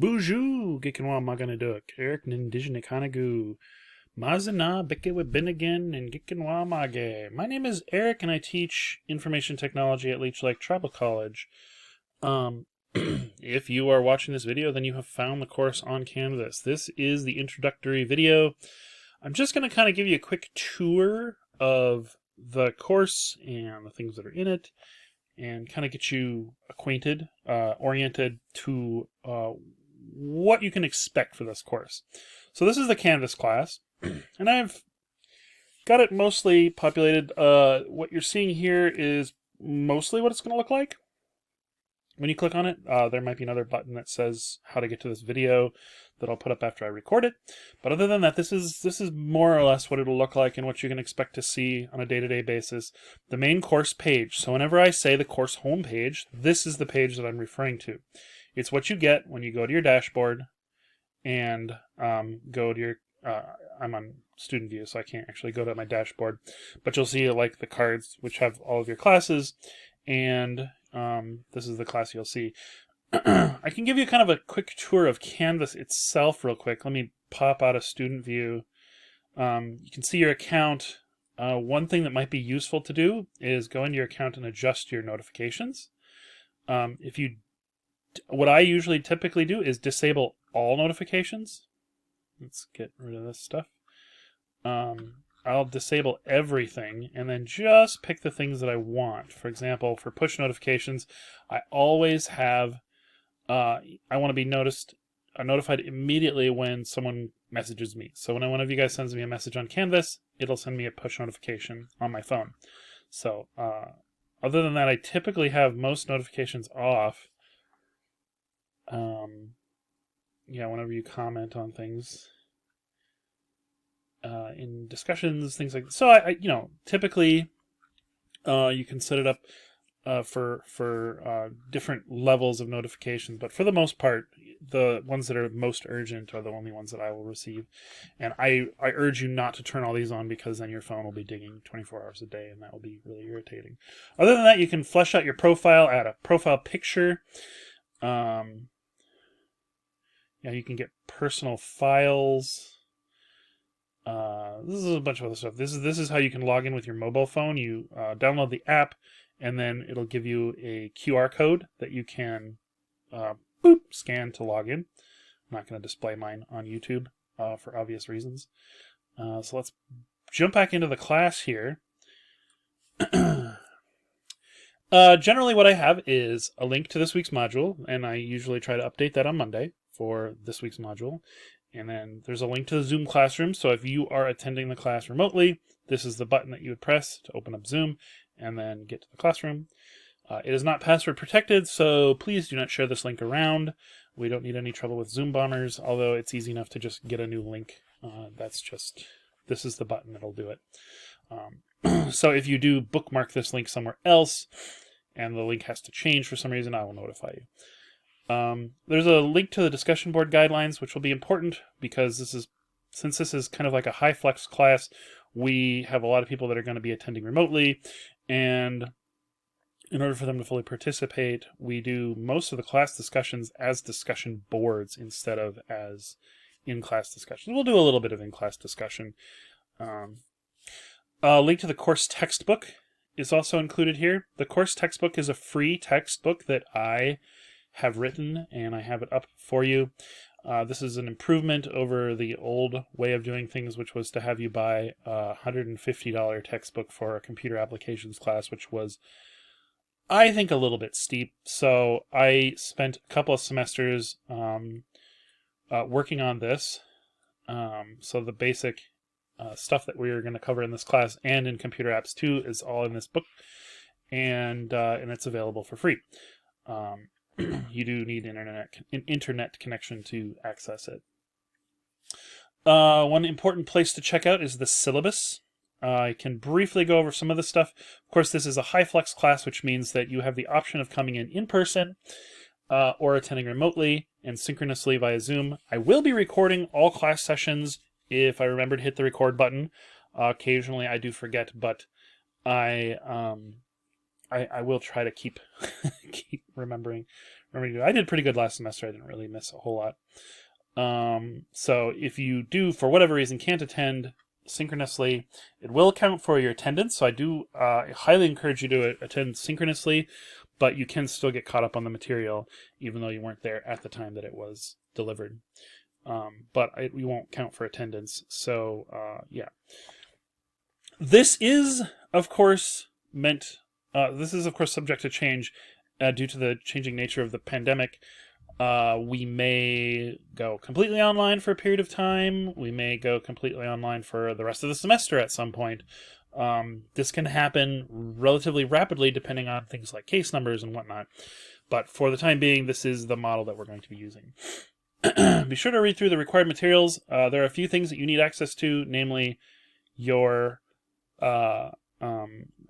Bonjour, Gikenwa Maganaduk, Eric Nindigenik Hanagu, Mazana Bekewe Binigan, and Gikenwa Mage. My name is Eric, and I teach information technology at Leech Lake Tribal College. If you are watching this video, then you have found the course on Canvas. This is the introductory video. I'm just going to kind of give you a quick tour of the course and the things that are in it, and kind of get you acquainted, oriented to what you can expect for this course. So this is the Canvas class, and I've got it mostly populated. What you're seeing here is mostly what it's going to look like. When you click on it, there might be another button that says how to get to this video that I'll put up after I record it. But other than that, this is more or less what it'll look like and what you can expect to see on a day-to-day basis. The main course page. So whenever I say the course homepage, this is the page that I'm referring to. It's what you get when you go to your dashboard and go to your... I'm on student view, so I can't actually go to my dashboard. But you'll see like the cards which have all of your classes, and this is the class you'll see. I can give you kind of a quick tour of Canvas itself real quick. Let me pop out of student view. You can see your account. One thing that might be useful to do is go into your account and adjust your notifications. What I usually typically do is disable all notifications. Let's get rid of this stuff. I'll disable everything and then just pick the things that I want. For example, for push notifications, I always have, I want to be notified immediately when someone messages me. So when one of you guys sends me a message on Canvas, it'll send me a push notification on my phone. So other than that, I typically have most notifications off. Whenever you comment on things, in discussions, things like that. So I typically you can set it up for different levels of notifications, but for the most part, the ones that are most urgent are the only ones that I will receive. And I urge you not to turn all these on, because then your phone will be dinging 24 hours a day, and that will be really irritating. Other than that, you can flesh out your profile, add a profile picture. You can get personal files. This is a bunch of other stuff. This is how you can log in with your mobile phone. You download the app, and then it'll give you a QR code that you can scan to log in. I'm not going to display mine on YouTube for obvious reasons. So let's jump back into the class here. Generally what I have is a link to this week's module, and I usually try to update that on Monday for this week's module. And then there's a link to the Zoom classroom. So if you are attending the class remotely, this is the button that you would press to open up Zoom and then get to the classroom. It is not password protected, so please do not share this link around. We don't need any trouble with Zoom bombers, although it's easy enough to just get a new link. This is the button that'll do it. So if you do bookmark this link somewhere else and the link has to change for some reason, I will notify you. There's a link to the discussion board guidelines, which will be important because since this is kind of like a high flex class, we have a lot of people that are going to be attending remotely, and in order for them to fully participate, we do most of the class discussions as discussion boards instead of as in-class discussions. We'll do a little bit of in-class discussion. A link to the course textbook is also included here. The course textbook is a free textbook that I have written, and I have it up for you. This is an improvement over the old way of doing things, which was to have you buy a $150 textbook for a computer applications class, which was, I think, a little bit steep. So I spent a couple of semesters working on this. So the basic stuff that we're going to cover in this class and in computer apps too is all in this book, and it's available for free. You do need an internet connection to access it. One important place to check out is the syllabus. I can briefly go over some of the stuff. Of course, this is a high flex class, which means that you have the option of coming in person or attending remotely and synchronously via Zoom. I will be recording all class sessions if I remember to hit the record button. Occasionally I do forget, but I will try to keep keep remembering remember, I did pretty good last semester. I didn't really miss a whole lot. So if you do, for whatever reason, can't attend synchronously, it will count for your attendance. So I do highly encourage you to attend synchronously, but you can still get caught up on the material, even though you weren't there at the time that it was delivered. But we won't count for attendance. So yeah. This is, of course, subject to change due to the changing nature of the pandemic. We may go completely online for a period of time. We may go completely online for the rest of the semester at some point. This can happen relatively rapidly depending on things like case numbers and whatnot. But for the time being, this is the model that we're going to be using. Be sure to read through the required materials. There are a few things that you need access to, namely your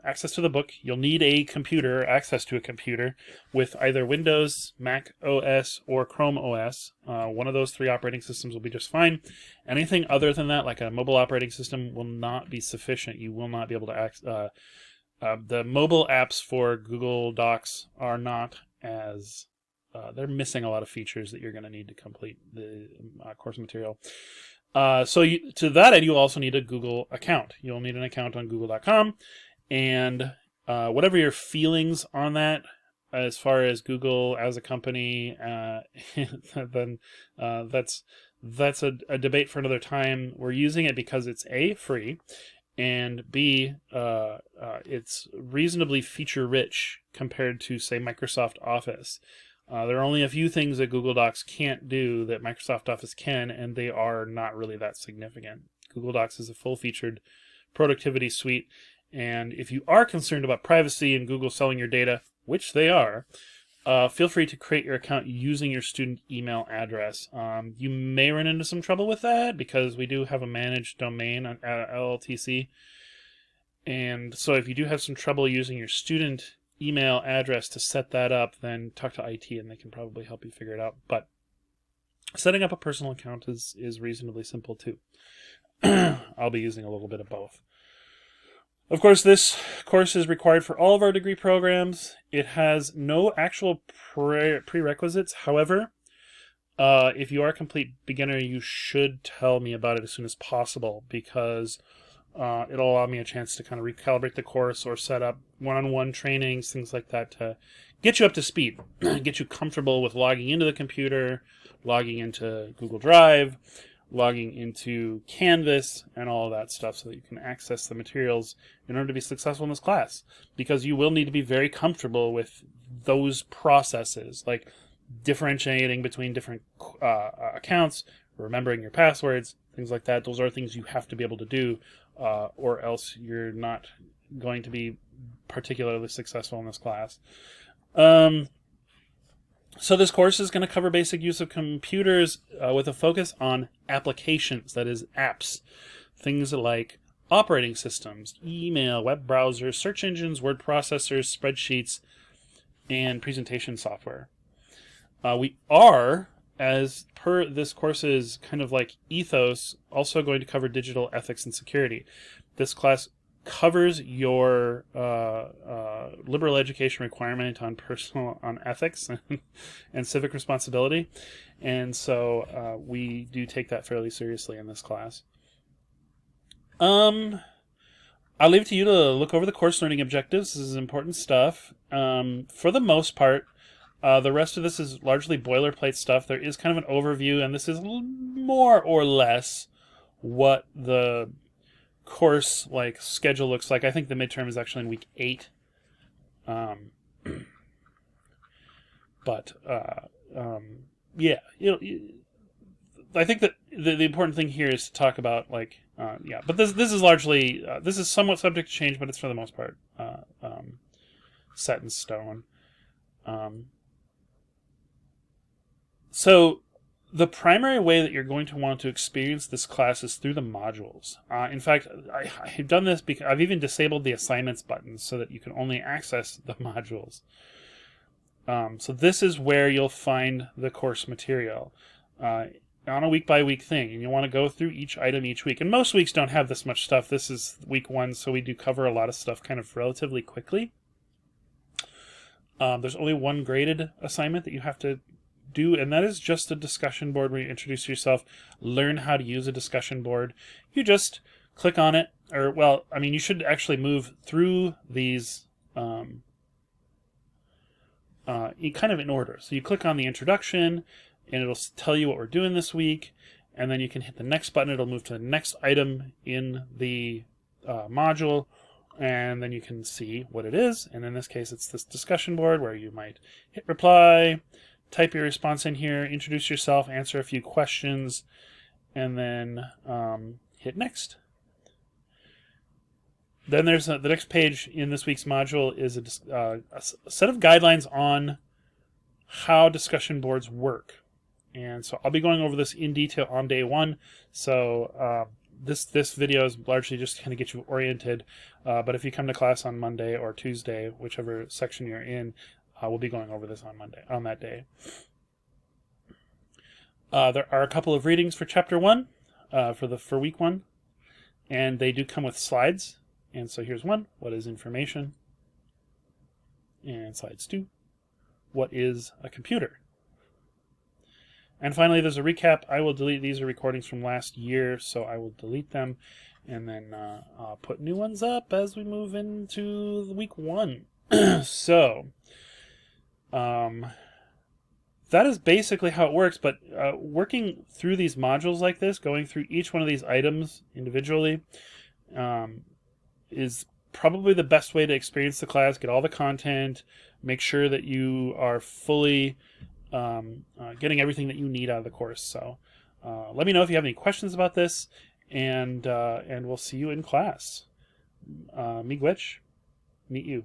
access to the book. You'll need access to a computer with either Windows, Mac OS, or Chrome OS. One of those three operating systems will be just fine. Anything other than that, like a mobile operating system, will not be sufficient. You will not be able to access. The mobile apps for Google Docs are not as... they're missing a lot of features that you're going to need to complete the course material. To that end, you also need a Google account. You'll need an account on google.com, and whatever your feelings on that, as far as Google as a company, then that's a debate for another time. We're using it because it's A, free, and B, it's reasonably feature-rich compared to, say, Microsoft Office. There are only a few things that Google Docs can't do that Microsoft Office can, and they are not really that significant. Google Docs is a full-featured productivity suite, and if you are concerned about privacy and Google selling your data, which they are, feel free to create your account using your student email address. You may run into some trouble with that because we do have a managed domain on LLTC, and so if you do have some trouble using your student email address to set that up, then talk to IT and they can probably help you figure it out. But setting up a personal account is reasonably simple too. I'll be using a little bit of both. Of course, this course is required for all of our degree programs. It has no actual prerequisites. However, if you are a complete beginner, you should tell me about it as soon as possible, because it'll allow me a chance to kind of recalibrate the course or set up one-on-one trainings, things like that, to get you up to speed, get you comfortable with logging into the computer, logging into Google Drive, logging into Canvas, and all of that stuff so that you can access the materials in order to be successful in this class. Because you will need to be very comfortable with those processes, like differentiating between different accounts, remembering your passwords, things like that. Those are things you have to be able to do, or else you're not going to be particularly successful in this class. So this course is going to cover basic use of computers with a focus on applications, that is, apps. Things like operating systems, email, web browsers, search engines, word processors, spreadsheets, and presentation software. We are, as per this course's kind of like ethos, also going to cover digital ethics and security. This class covers your liberal education requirement on ethics and civic responsibility, and so we do take that fairly seriously in this class. I'll leave it to you to look over the course learning objectives. This is important stuff. For the most part, the rest of this is largely boilerplate stuff. There is kind of an overview, and this is more or less what the course schedule looks like. I think the midterm is actually in week 8. Yeah, I think that the important thing here is to talk about but this is largely this is somewhat subject to change, but it's for the most part set in stone. So the primary way that you're going to want to experience this class is through the modules. In fact, I've done this because I've even disabled the assignments button so that you can only access the modules. So this is where you'll find the course material on a week-by-week thing, and you want to go through each item each week. And most weeks don't have this much stuff. This is week 1, so we do cover a lot of stuff kind of relatively quickly. There's only one graded assignment that you have to do, and that is just a discussion board where you introduce yourself, learn how to use a discussion board. You just click on it, or, well, I mean, you should actually move through these kind of in order. So you click on the introduction, and it'll tell you what we're doing this week, and then you can hit the next button. It'll move to the next item in the module, and then you can see what it is. And in this case, it's this discussion board where you might hit reply, type your response in here, introduce yourself, answer a few questions, and then hit next. Then there's the next page in this week's module is a set of guidelines on how discussion boards work. And so I'll be going over this in detail on day one. So this video is largely just to kind of get you oriented. But if you come to class on Monday or Tuesday, whichever section you're in, we'll be going over this on that day. There are a couple of readings for chapter 1 for week 1, and they do come with slides. And so here's one: what is information? And slides 2: what is a computer? And finally, there's a recap. I will delete these are recordings from last year, so I will delete them and then put new ones up as we move into week 1. So that is basically how it works, but working through these modules like this, going through each one of these items individually, is probably the best way to experience the class, get all the content, make sure that you are fully getting everything that you need out of the course. So let me know if you have any questions about this, and we'll see you in class. Miigwech, meet you.